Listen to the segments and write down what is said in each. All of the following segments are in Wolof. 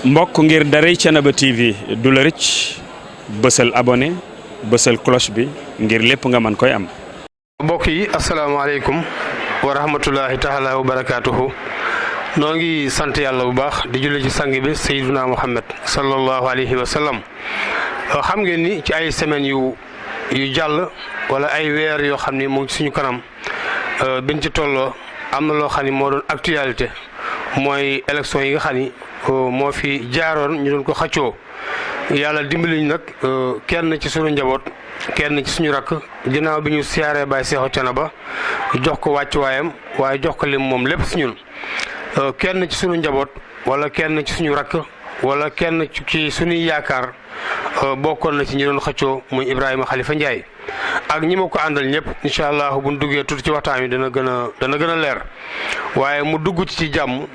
mbokk ngir daray Thiénaba TV du la rëcc bësal abonné bësal cloche bi ngir lépp nga mën koy am. mbokk yi asalaamaaleykum wa rahmatullahi taala wa barakaatuhu. noo ngi sant yàlla bu baax di julli ci sang bi Seydina Muhammad sallallahu alayhi wa sallam. xam ngeen ni ci ay semaines yu jàll wala ay weer yoo xam ni mu ngi suñu kanam biñ ci tolloo am na loo xam ni moo doon actualité mooy élection yi nga xam ni moo fi jaaroon ñu doon ko xaccoo. yàlla dimbali ñu nag kenn ci suñu njaboot kenn ci suñu rakk ginnaaw bi ñu siyaaree Baye Seexu Thiénaba jox ko wàccuwaayam waaye jox ko lim moom lépp si ñun kenn ci suñu njaboot wala kenn ci suñu rakk wala kenn ci suñuy yaakaar bokkoon na ci ñi doon xëccoo muy Ibrahima Khalifa Ndiaye ak ñi ma ko àndal ñëpp incha allah bu ñu duggee tuuti ci waxtaan wi dana gën a leer waaye mu dugg ci jàmm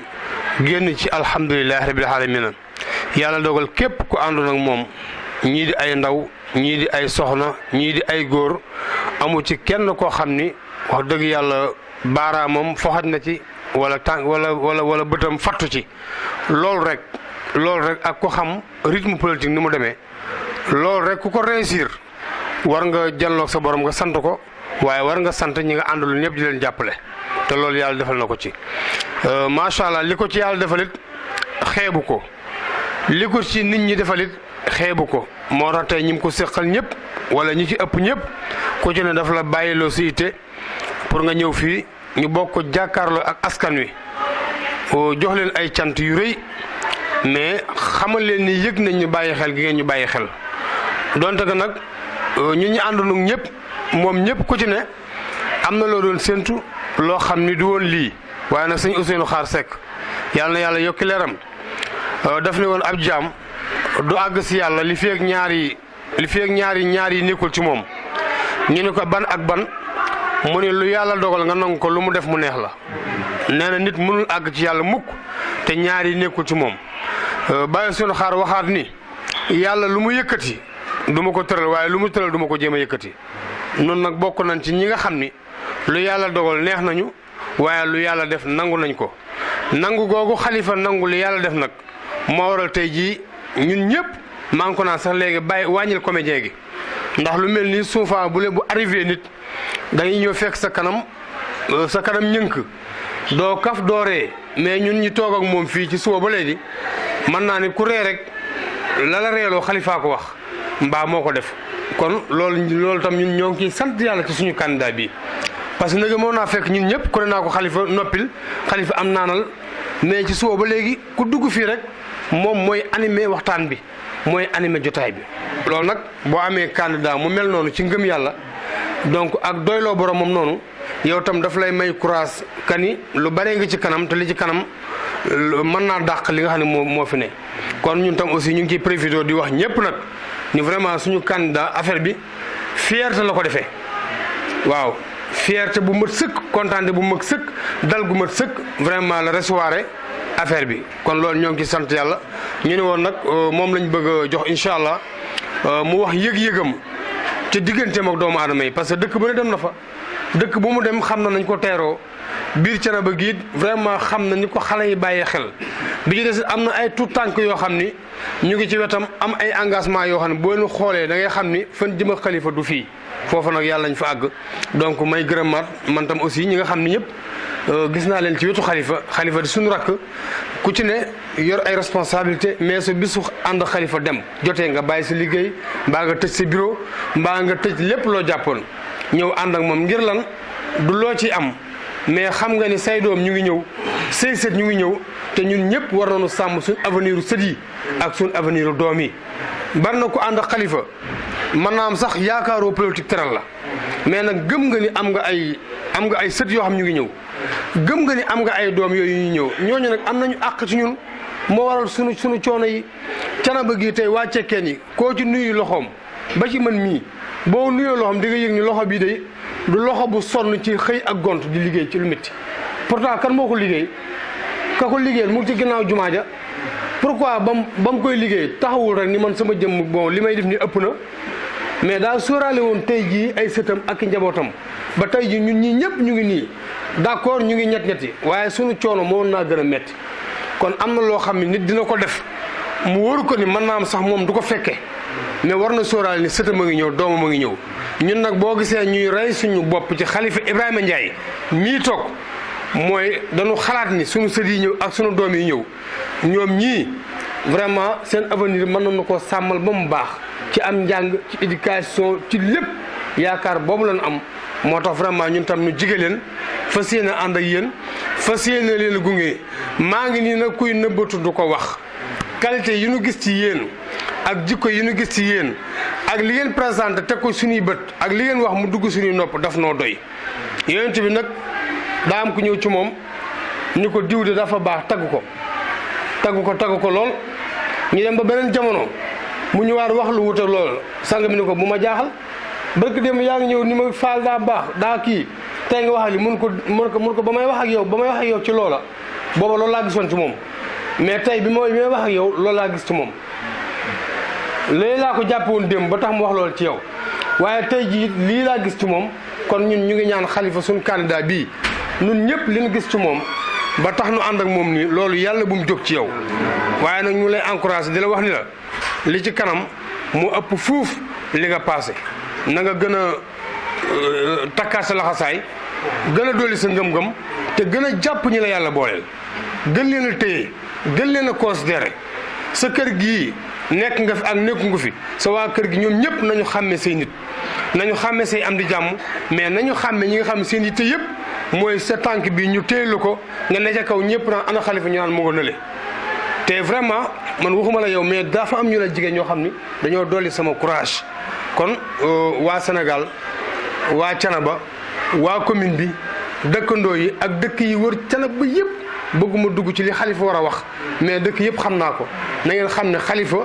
génn ci alhamdulilah rabil alamin yàlla dogal képp ku àndoon ak moom ñii di ay ndaw ñii di ay soxna ñii di ay góor amu ci kenn koo xam ni wax dëgg yàlla baaraamam foxat na ci wala tànk wala bëtam fattu ci loolu rek ak ko xam rythme politique ni mu demee loolu rek ku ko réussir war nga janloog sa borom nga sant ko waaye war nga sant ñi nga àndul ñëpp di leen jàppale te loolu yàlla defal na ko ci macha allah li ko ci yàlla defalit xeebu ko li ko ci nit ñi defalit xeebu ko moo tax tey ñi mu ko seqal ñëpp wala ñi ci ëpp ñëpp ku ci ne dafa la bàyyiloo si itte pour nga ñëw fii ñu bokk jàkkaarloo ak askan wi jox leen ay cant yu rëy mais xamal leen ni yëg nañ ñu bàyyi xel gi ngeen ñu bàyyi xel donte que nag ñun ñu àndoon ak ñëpp moom ñëpp ku ci ne am na loo doon séntu loo xam ni du woon lii waaye nag sëñ Ousseynou Xaar Seck yàlla na yàlla yokki leeram daf ne woon ab jaam du àgg si yàlla li fi ak ñaar yi nekkul ci moom ñu ne ko ban ak ban mu ne lu yàlla dogal nga nangu ko lu mu def mu neex la nee na nit mënul àgg ci yàlla mukk te ñaar yi nekkul ci moom bàyyi suñu xaar waxaat ni yàlla lu mu yëkkati du ma ko tëral waaye lu mu tëral du ma ko jéem a yëkkati noonu nag bokk nañ ci ñi nga xam ni lu yàlla dogal neex nañu waaye lu yàlla def nangu nañ ko nangu googu xalifa nangu lu yàlla def nag moo waral tey jii ñun ñëpp maa ngi ko naan sax léegi bàyyi wàññil comédien gi ndax lu mel ni souvent bu arrivé nit dañuy ñëw fekk sa kanam ñënk doo kaf doo ree mais ñun ñi toog ak moom fii ci suba ba léegi mën naa ni ku ree rek la reeloo xalifaa ko wax mbaa moo ko def kon loolu tam ñun ñoo ngi ciy sant yàlla ci suñu candidat bi parce que nag moo naa fekk ñun ñëpp ku ne naa ko xalifa noppil xalifa am naanal mais ci suba ba léegi ku dugg fii rek moom mooy animé waxtaan bi mooy animé jotaay bi loolu nag boo amee candidat mu mel noonu ci ngëm yàlla donc ak doyloo borom moom noonu yow tam daf lay may courage kani lu baree nga ci kanam te li ci kanam mën naa dàq li nga xam ne moo fi ne kon ñun tam aussi ñu ngi ciy profité di wax ñëpp nag ni vraiment suñu candidat affaire bi fierté la ko defee waaw fierté bu mat sëkk kontaante bu mat sëkk dal gu mat sëkk vraiment la recevoir affaire bi kon loolu ñoo ngi ci sant yàlla ñu ne woon nag moom lañ bëgg a jox incha allah mu wax yëg-yëgam ci digganteem ak doomu aadama yi parce que dëkk bu ne dem na fa dëkk bu mu dem xam na nañ ko teeroo biir Thiénaba gi vraiment xam na ni ko xale yi bàyyee xel bi ci des am na ay tout tànk yoo xam ni ñu ngi ci wetam am ay engagement yoo xam ne boo leen xoolee da ngay xam ni fan jëm ak xalifa du fii foofu nag yàlla nañ fa àgg donc may gërëmaat man tam aussi ñi nga xam ni ñëpp gis naa leen ci wetu xalifa di suñu rakk ku ci ne yor ay responsabilité mais su bisu ànd xalifa dem jotee nga bàyyi sa liggéey mbaa nga tëj sa bureau mbaa nga tëj lépp loo jàppoon ñëw ànd ak moom ngir lan du loo ci am mais xam nga ni say doom ñu ngi ñëw say sët ñu ngi ñëw te ñun ñëpp war nañu sàmm suñ avenir u sët yi ak suñ avenir u doom yi bari na ko ànd ak xalifa mën naa am sax yaakaaroo politique teral la mais nag gëm nga ni am nga ay sët yoo xam ñu ngi ñëw gëm nga ni am nga ay doom yooyu ñu ñëw ñooñu nag am nañu àq ci ñun moo waral sunu coono yi Thiénaba gi tey waa cekkeen yi koo ci nuyu loxoom ba ci man mii boo nuyoo loxoom di nga yëg ni loxo bii day du loxo bu sonn ci xëy ak gont di liggéey ci lu métti pourtant kan moo ko liggéey ka ko liggéeyal mu ngi ci ginnaaw jumaa ja pourquoi ba mu koy liggéey taxawul rek ni man sama jëmm bon li may def ni ëpp na mais daa sóoraale woon tey jii ay sëtam ak i njabootam ba tey jii ñun ñii ñëpp ñu ngi nii d'accord ñu ngi ñetti waaye sunu coono moo naa gën a métti kon am na loo xam ne nit dina ko def mu wóoru ko ni mën naa am sax moom du ko fekke mais war na sóoraale ni sëtam a ngi ñëw doomam a ngi ñëw ñun nag boo gisee ñuy rey suñu bopp ci xalifa Ibrahima Ndiaye mii toog mooy dañu xalaat ni suñu sët yi ñëw ak suñu doom yi ñëw ñoom ñii vraiment seen avenir mën nañu ko sàmmal ba mu baax ci am njàng ci éducation ci lépp yaakaar boobu lañu am moo tax vraiment ñun tam ñu jige leen fas yéene ànd ak yéen fas yéene leen gunge maa ngi nii nag kuy nëbbatu du ko wax qualité yi ñu gis ci yéen ak jikko yi ñu gis ci yéen ak li ngeen présenté teg ko suñuy bët ak li ngeen wax mu dugg suñuy nopp daf noo doy yonent bi nag daa am ku ñëw ci moom ni ko diw de dafa baax tagg ko lool ñu dem ba beneen jamono mu ñëwaat wax lu wute lool sang bi ni ko bu ma jaaxal barke dem yaa ngi ñëw ni ma faal daa baax daa kii tey nga wax li mun ko ba may wax ak yow ci loola booba loolu laa gisoon ci moom mais tey bi may wax ak yow loolu laa gis ci moom léegi laa ko jàppe woon démb ba tax mu wax loolu ci yow waaye tey jii lii laa gis ci moom kon ñun ñu ngi ñaan xalifa suñu candidat bii ñun ñëpp li ñu gis ci moom ba tax nu ànd ak moom nii loolu yàlla bu mu jóg ci yow waaye nag ñu lay encouragé di la wax ni la li ci kanam mu ëpp fuuf li nga passé na nga gën a takkaat sa laxasaay gën a dolli sa ngëm-ngëm te gën a jàpp ñi la yàlla booleel gën leen a téye gën leen a considéré sa kër gii nekk nga fi ak nekku nga fi sa waa kër gi ñoom ñëpp nañu xàmme say nit nañu xàmme say am di jàmm mais nañu xàmme ñi nga xam seen yitte yëpp mooy sa tànk bi ñu téye la ko nga ne ca kaw ñëpp naan ana xalifa ñu naan mu nga nële te vraiment man waxuma la yow mais dafa am ñu la jigéen ñoo xam ni dañoo dolli sama courage kon waa Sénégal waa Thiénaba waa commune bi dëkkandoo yi ak dëkk yi wër Thiénaba yëpp bëgguma dugg ci li xalifa war a wax mais dëkk yëpp xam naa ko na ngeen xam ne xalifa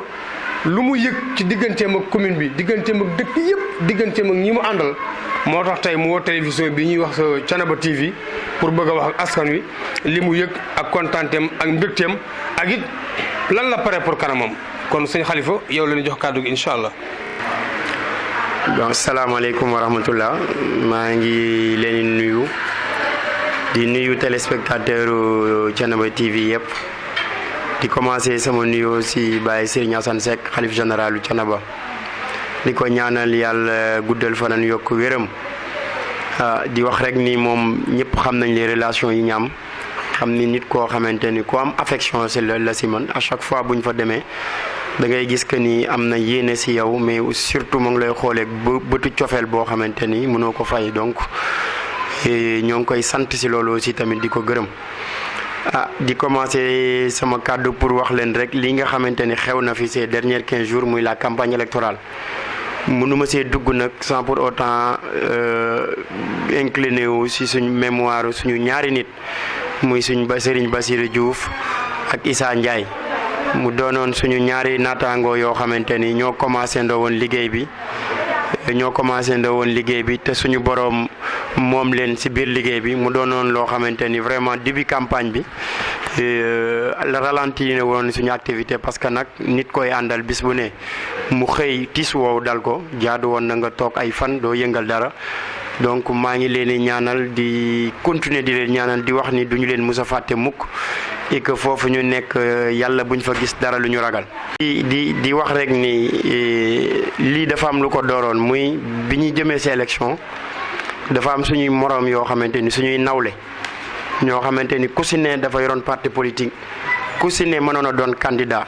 lu mu yëg ci digganteem ak commune bi digganteem ak dëkk yëpp digganteem ak ñi mu àndal moo tax tey mu woo télévision bi ñuy wax Thiénaba TV pour bëgg a wax ak askan wi li mu yëg ak kontaanteem ak mbégteem ak it lan la pare pour kanamam kon sëñ xalifa yow la ñu jox kàddu gi incha allah. bon salaamaaleykum wa rahmatullah maa ngi leen di nuyu téléspectateur Thiénaba TV yëpp di commencé sama nuyoo si Baye Serigne Assane Seck xalif général Thiénaba di ko ñaanal yàlla guddal fanaan yokk wéram di wax rek ni moom ñëpp xam nañ les relations yi ñaam xam ni nit koo xamante ni ku am affection si la si man à chaque fois bu ñu fa demee da ngay gis que ni am na yéene si yow mais surtout mu ngi lay xoolee bëtu cofeel boo xamante ni mënoo ko fay donc ñoo ngi koy sant si loolu aussi tamit di ko gërëm. di commencer sama kàddu pour wax leen rek li nga xamante ni xew na fi ces derniers 15 jours muy la campagne électorale mënuma see dugg nag sans pour autant incliner wu si suñ mémoire suñu ñaari nit muy suñ Serigne Bassirou Diouf ak Issa Ndiaye mu doonoon suñu ñaari naataangoo yoo xamante ni ñoo commencé ndoo woon liggéey bi te suñu boroom moom leen ci biir liggéey bi mu doonoon loo xamante ni vraiment début campagne bi ralenti ne woon suñu activité parce que nag nit koy àndal bis bu ne mu xëy tiis woowu dal ko jaadu woon na nga toog ay fan doo yëngal dara donc maa ngi leen di ñaanal di continuer di leen ñaanal di wax ni duñu leen mus a fàtte mukk et que foofu ñu nekk yàlla buñ fa gis dara lu ñu ragal. di wax rek ni lii dafa am lu ko dooroon muy bi ñu jëmee ci élection dafa am suñuy moroom yoo xamante ni suñuy nawle ñoo xamante ni ku si ne dafa yoroon parti politique ku si ne mënoon a doon candidat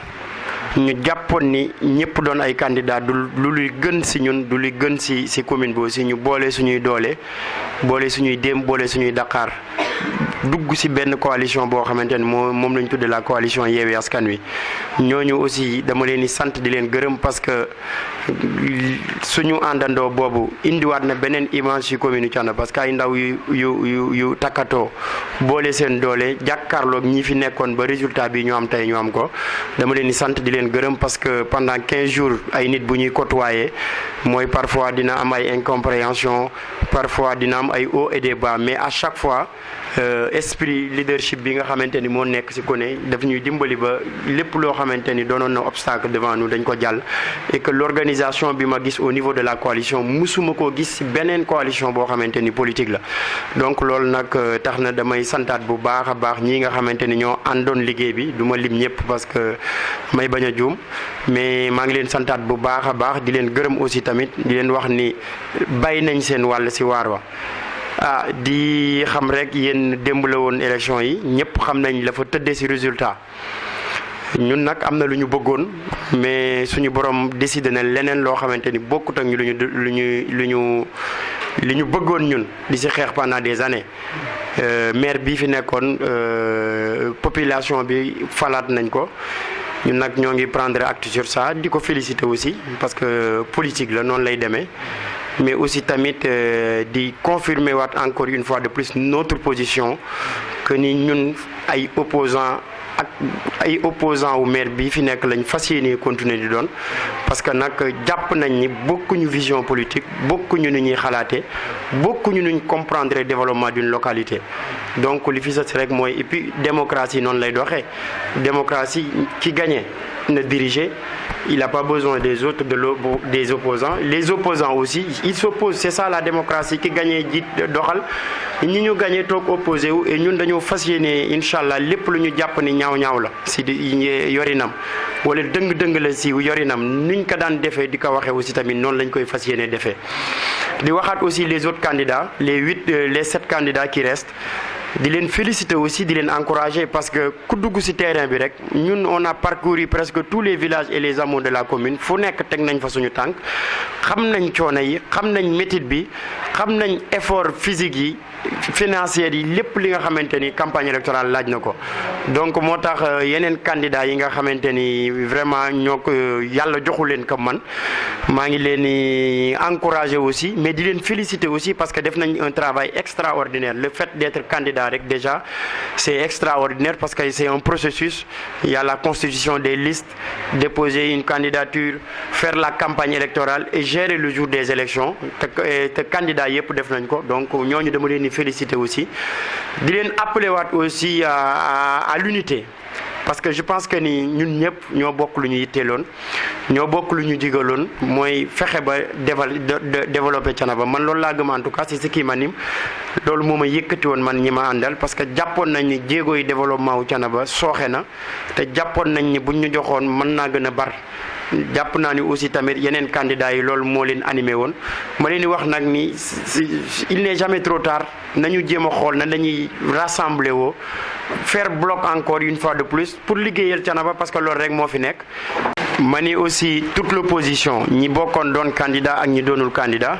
ñu jàppoon ni ñëpp doon ay candidat du lu luy gën si ñun du luy gën si commune bi aussi ñu boole suñuy doole boole suñuy déem boole suñuy Dakar dugg si benn coalition boo xamante ni moom lañ tudde la coalition Yewwi Askan Wi ñooñu aussi dama leen di sant di leen gërëm parce que suñu àndandoo boobu indiwaat na beneen image ci commune Thiénaba parce que ay ndaw yu takkatoo boole seen doole jàkkaarloog ñi fi nekkoon ba résultat bi ñu am tey ñu am ko dama leen di sant di leen gërëm parce que pendant 15 jours ay nit bu ñuy côtoyer mooy parfois dina am ay incompréhension parfois dina am ay hauts et des bas mais à chaque fois esprit leadership bi nga xamante ni moo nekk ci Koné daf ñuy dimbali ba lépp loo xamante ni doonoon na obstacle devant nous dañ ko jàll et que l'organisation bi ma gis au niveau de la coalition musuma koo gis ci beneen coalition boo xamante ni politique la donc loolu nag tax na damay santaat bu baax a baax ñii nga xamante ni ñoo àndoon liggéey bi du ma lim ñëpp parce que may bañ a juum mais maa ngi leen santaat bu baax a baax di leen gërëm aussi tamit di leen wax ni bàyyi nañ seen wàll ci waar wa di xam rek yéen démb la woon élection yi ñëpp xam nañ la fa tëddee ci résultat ñun nag am na lu ñu bëggoon mais suñu borom décidé na leneen loo xamante ni bokkut ak ñu li ñu bëggoon ñun di ci xeex pendant des années maire bii fi nekkoon population bi falaat nañ ko ñun nag ñoo ngi prendre acte sur ça di ko féliciter aussi parce que politique la noonu lay demee mais aussi tamit di confirmer waat encore une fois de plus notre position que ni ñun ay opposants wu maire bi fi nekk lañ fas yéene continuer di doon parce que nag jàpp nañ ni bokkuñu vision politique bokkuñu nu ñuy xalaate bokkuñu nuñ comprendre le développement d'une localité donc li fi sës rek mooy et puis démocratie noonu lay doxee démocratie ki gagné na diriger il n'a pas besoin des autres des opposants les opposants aussi ils s'opposent c'est ça la démocratie ki gagné jiit doxal ñi ñu gagné toog opposé wu et ñun dañoo fas yéene incha allah lépp lu ñu jàpp ni ñaaw la si yorinam wala dëng-dëng la si yorinam nuñ ko daan defee di ko waxee aussi tamit noonu lañ koy fas yéene defee di waxaat aussi les autres candidats les 7 candidats qui restent di leen féliciter aussi di leen encourager parce que ku dugg ci terrain bi rek ñun on a parcouru presque tous les villages et les hameaux de la commune fu nekk teg nañ fa suñu tànk xam nañ coono yi xam nañ métit bi xam nañ effort physique yi financier yi lépp li nga xamante ni campagne électorale laaj na ko donc moo tax yeneen candidats yi nga xamante ni vraiment ñoo ko yàlla joxu leen comme man maa ngi leen di encourager aussi mais di leen féliciter aussi parce que def nañ un travail extraordinaire le fait d'être candidat rek déjà c'est extraordinaire parce que c'est un processus il y a la constitution des listes déposer une candidature faire la campagne électorale et gérer le jour des élections te candidat yëpp def nañ ko donc ñooñu dama leen di féliciter aussi di leen appeler waat aussi à l'unité parce que je pense que ni ñun ñëpp ñoo bokk lu ñu yitteeloon ñoo bokk lu ñu digaloon mooy fexe ba développer Thiénaba man loolu laa gëm en tout cas c'est ce qui m'anime loolu moo ma yëkkati woon man ñi ma àndal parce que jàppoon nañ ni jéego yi développement wu Thiénaba sooxe na te jàppoon nañ ni buñ ñu joxoon mën naa gën a bar jàpp naa ni aussi tamit yeneen candidats yi loolu moo leen animé woon ma leen di wax nag ni il n'est jamais trop tard nañu jéem a xool na dañuy rassembler woo faire bloc encore une fois de plus pour liggéeyal Thiénaba parce que loolu rek moo fi nekk. ma ni aussi toute l'opposition ñi bokkoon doon candidat ak ñi doonul candidat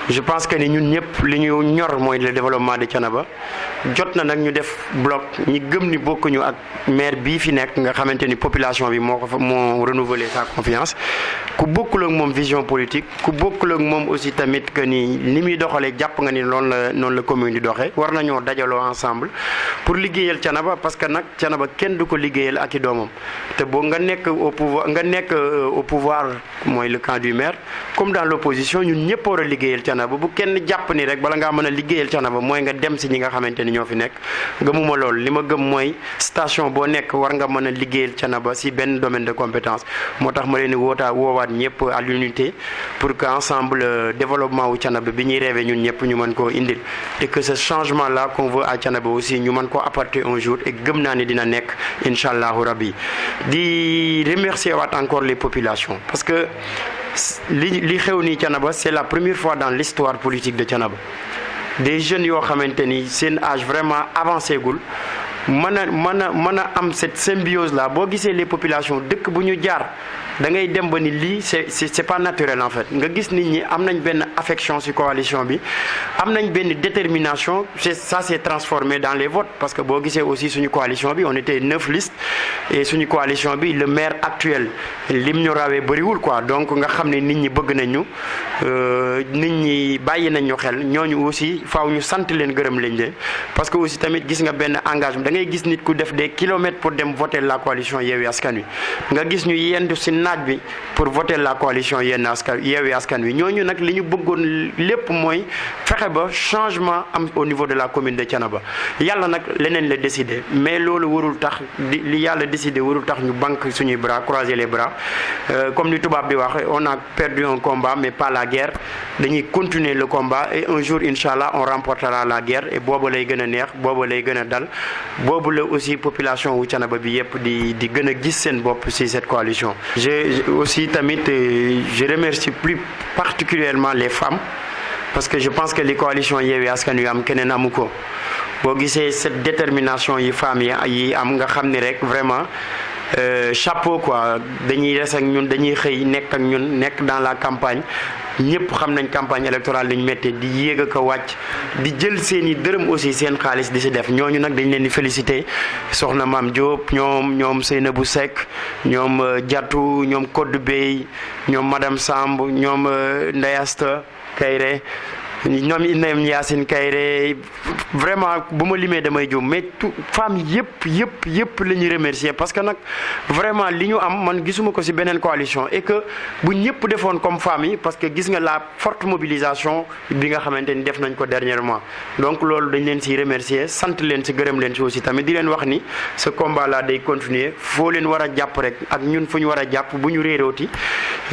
je pense que ni ñun ñëpp li ñu ñor mooy le développement de Thiénaba jot na nag ñu def bloc ñi gëm ni bokkuñu ak maire bii fi nekk nga xamante ni population bi moo renouveler sa confiance ku bokkul ak moom vision politique ku bokkul ak moom aussi tamit que ni li muy doxalee jàpp nga ni noonu la commune di doxee war nañoo dajaloo ensemble pour liggéeyal Thiénaba parce que nag Thiénaba kenn du ko liggéeyal ak i doomam te boo nga nekk au pouvoir mooy le camp du maire comme dans l'opposition ñun ñëpp war a liggéeyal Thiénaba bu kenn jàpp ni rek bala ngaa mën a liggéeyal Thiénaba mooy nga dem si ñi nga xamante ni ñoo fi nekk gëmuma lool li ma gëm mooy station boo nekk war nga mën a liggéeyal Thiénaba si benn domaine de compétence moo tax ma leen di woowaat ñëpp à l'unité pour que ensemble développement wu Thiénaba bi ñuy rêvé ñun ñëpp ñu mën koo indil et que ce changement là qu'on veut à Thiénaba aussi ñu mën koo apporter un jour et gëm naa ni dina nekk incha allahu rabbi di remercier waat encore les populations parce que li xew nii Thiénaba c'est la première fois dans l'histoire politique de Thiénaba des jeunes yoo xamante ni seen âge vraiment avancé gul mën a am cette symbiose là boo gisee les populations dëkk bu ñu jaar da ngay dem ba ni lii c'est pas naturel en fait nga gis nit ñi am nañ benn affection ci coalition bi am nañ benn détermination ça s'est transformé dans les votes parce que boo gisee aussi suñu coalition bi on était 9 listes et suñu coalition bi le maire actuel lim ñu rawee bëriwul quoi donc nga xam ne nit ñi bëgg nañ ñu nit ñi bàyyi nañ ñu xel ñooñu aussi faaw ñu sant leen gërëm leen leen parce que aussi tamit gis nga benn engagement da ngay gis nit ku def des kilomètres pour dem voter la coalition Yewwi Askan Wi nga gis ñu yendu ci naaj bi pour voter la coalition Yewwi Askan Wi ñooñu nag li ñu bëggoon lépp mooy fexe ba changement am au niveau de la commune de Thiénaba yàlla nag leneen la décidé mais loolu warul tax li yàlla décidé warul tax ñu banque suñuy bras croiser les bras comme ni tubaab di wax on a perdu un combat mais pas la guerre dañuy continuer le combat et un jour inchallah on remportera la guerre et boobu lay gën a neex boobu lay gën a dal boobu la aussi population wu Thiénaba bi yëpp di gën a gis seen bopp ci cette coalition. Aussi tamit je remercie plus particulièrement les femmes parce que je pense que les coalitions Yewwi Askan Wi am keneen amu ko boo gisee cette détermination yi femmes yi am nga xam ni rek vraiment chapeau quoi dañuy des ak ñun dañuy xëy nekk ak ñun nekk dans la campagne ñëpp xam nañ campagne électorale li ñu méttee di yéeg a ko wàcc di jël seen i dërëm aussi seen xaalis di si def ñooñu nag dañ leen di féliciter soxna Mame Diop ñoom Seynabou Seck ñoom Diatou ñoom Codé Bey ñoom madame Samb ñoom Ndeye Asta Kayre ñoom Inem Yacine Kayre vraiment bu ma limee damay jóom mais tout femmes yëpp la ñuy remercier parce que nag vraiment li ñu am man gisuma ko ci beneen coalition et que bu ñëpp defoon comme femmes yi parce que gis nga la forte mobilisation bi nga xamante ni def nañ ko dernièrement donc loolu dañ leen ci remercier sant leen ci gërëm leen ci aussi tamit di leen wax ni ce combat là day continuer foo leen war a jàpp rek ak ñun fu ñu war a jàpp bu ñu réerooti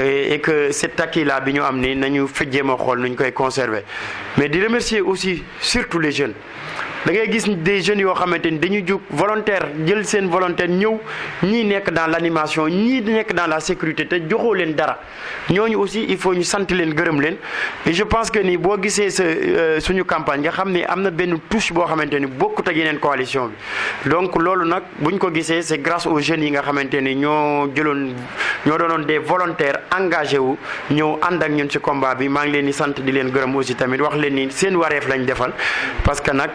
et que cet acquis là bi ñu am ni nañu jéem a xool nuñ koy conserver mais di remercier aussi surtout les jeunes da ngay gis des jeunes yoo xamante ni dañuy jóg volontaire jël seen volontaire ñëw ñii nekk dans l'animation ñii nekk dans la sécurité te joxoo leen dara ñooñu aussi il faut ñu sant leen gërëm leen et je pense que ni boo gisee suñu campagne nga xam ne am na benn touche boo xamante ni bokkut ak yeneen coalition bi donc loolu nag buñ ko gisee c'est grâce aux jeunes yi nga xamante ni ñoo doonoon des volontaires engagés wu ñëw ànd ak ñun ci combat bi maa ngi leen di sant di leen gërëm aussi tamit wax leen ni seen wareef lañ defal parce que nag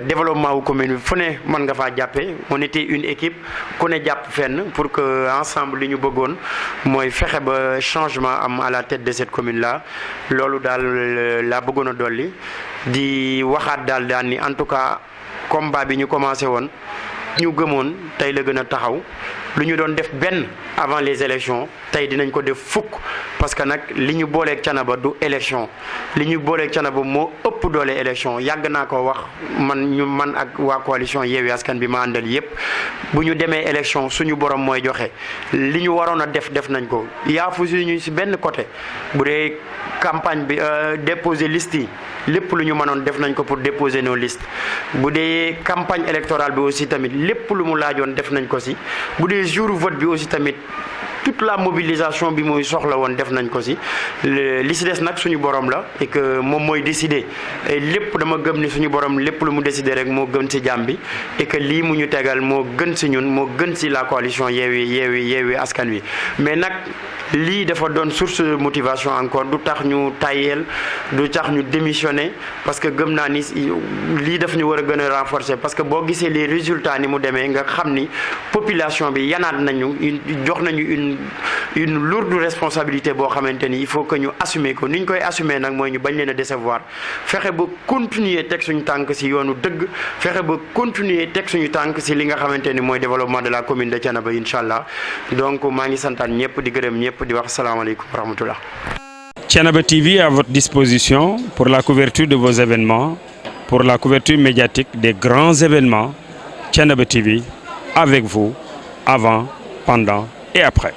développement wu commune bi fu ne mën nga faa jàppee on était une équipe ku ne jàpp fenn pour que ensemble li ñu bëggoon mooy fexe ba changement am à la tête de cette commune là loolu daal laa bëggoon a dolli di waxaat daal ni en tout cas combat bi ñu commencé woon ñu gëmoon tey la gën a taxaw lu ñu doon def benn avant les élections tey dinañ ko def fukk parce que nag li ñu booleeg Thiénaba du élection li ñu booleeg Thiénaba moo ëpp doole élection yàgg naa ko wax man ak waa coalition Yewwi Askan bi ma àndal yépp bu ñu demee élection suñu borom mooy joxe li ñu waroon a def nañ ko yaafu suñu ci benn côté bu dee campagne bi déposer liste yi lépp lu ñu mënoon def nañ ko pour déposer nos listes bu dee campagne électorale bi aussi tamit lépp lu mu laajoon def nañ ko ci bu dee jour vote bi aussi tamit toute la mobilisation bi mooy soxla woon def nañ ko ci li ci des nag suñu borom la et que moom mooy décider et lépp dama gëm ni suñu borom lépp lu mu décider rek moo gën ci jàmm bi et que lii mu ñu tegal moo gën ci ñun moo gën ci la coalition Yewwi Askan Wi mais nag lii dafa doon source de motivation encore du tax ñu tayel du tax ñu démissionner parce que gëm naa ni lii daf ñu war a gën a renforcer parce que boo gisee les résultats ni mu demee nga xam ni population bi yanaat nañu jox nañu une lourde responsabilité boo xamante ni il faut que ñu assumer ko ni ñu koy assumer nag mooy ñu bañ leen a décevoir fexe ba continuer teg suñu tànk ci yoonu dëgg fexe ba continuer teg suñu tànk ci li nga xamante ni mooy développement de la commune de Thiénaba incha allah donc maa ngi santaan ñëpp di gërëm ñëpp di wax salaamaaleykum wa rahmatullah. Thiénaba TV à votre disposition pour la couverture de vos événements, pour la couverture médiatique des grands événements. Thiénaba TV avec vous avant, pendant et après.